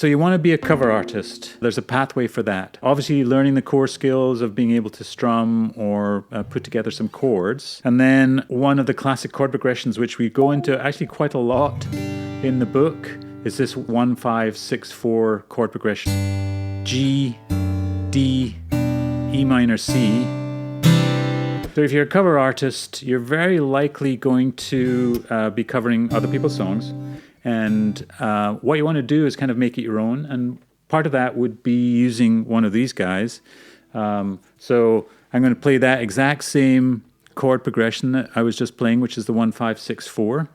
So you want to be a cover artist. There's a pathway for that. Obviously, learning the core skills of being able to strum or put together some chords. And then one of the classic chord progressions, which we go into actually quite a lot in the book, is this 1-5-6-4 chord progression. G, D, E minor, C. So if you're a cover artist, you're very likely going to be covering other people's songs. And what you want to do is kind of make it your own. And part of that would be using one of these guys. So I'm going to play that exact same chord progression that I was just playing, which is the 1-5-6-4.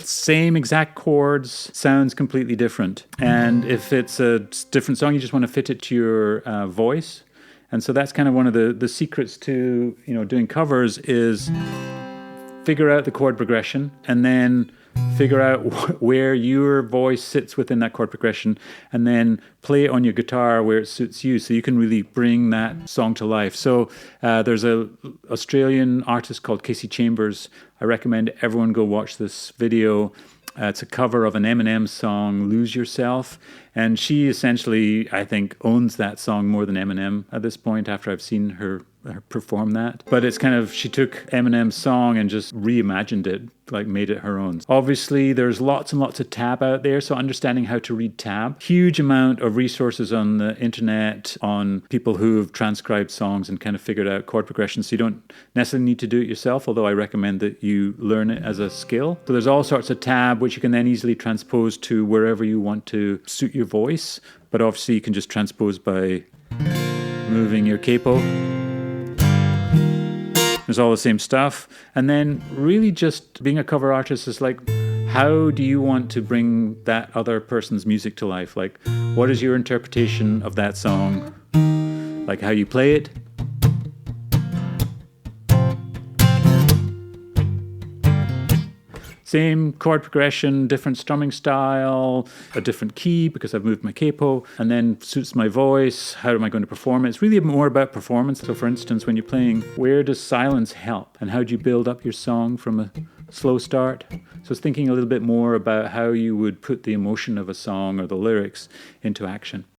Same exact chords, sounds completely different. And if it's a different song, you just want to fit it to your voice. And so that's kind of one of the secrets to, doing covers is figure out the chord progression and then figure out where your voice sits within that chord progression and then play it on your guitar where it suits you so you can really bring that song to life. So there's an Australian artist called Casey Chambers. I recommend everyone go watch this video. It's a cover of an Eminem song, Lose Yourself. And she essentially, I think, owns that song more than Eminem at this point after I've seen her perform that. But it's kind of, she took Eminem's song and just reimagined it, like made it her own. Obviously, there's lots and lots of tab out there, so understanding how to read tab. Huge amount of resources on the internet on people who've transcribed songs and kind of figured out chord progressions, so you don't necessarily need to do it yourself, although I recommend that you learn it as a skill. So there's all sorts of tab which you can then easily transpose to wherever you want to suit your voice, but obviously you can just transpose by moving your capo. There's all the same stuff. And then really just being a cover artist is like, how do you want to bring that other person's music to life? Like, what is your interpretation of that song? Like how you play it? Same chord progression, different strumming style, a different key because I've moved my capo, and then suits my voice. How am I going to perform it? It's really more about performance. So for instance, when you're playing, where does silence help? And how do you build up your song from a slow start? So it's thinking a little bit more about how you would put the emotion of a song or the lyrics into action.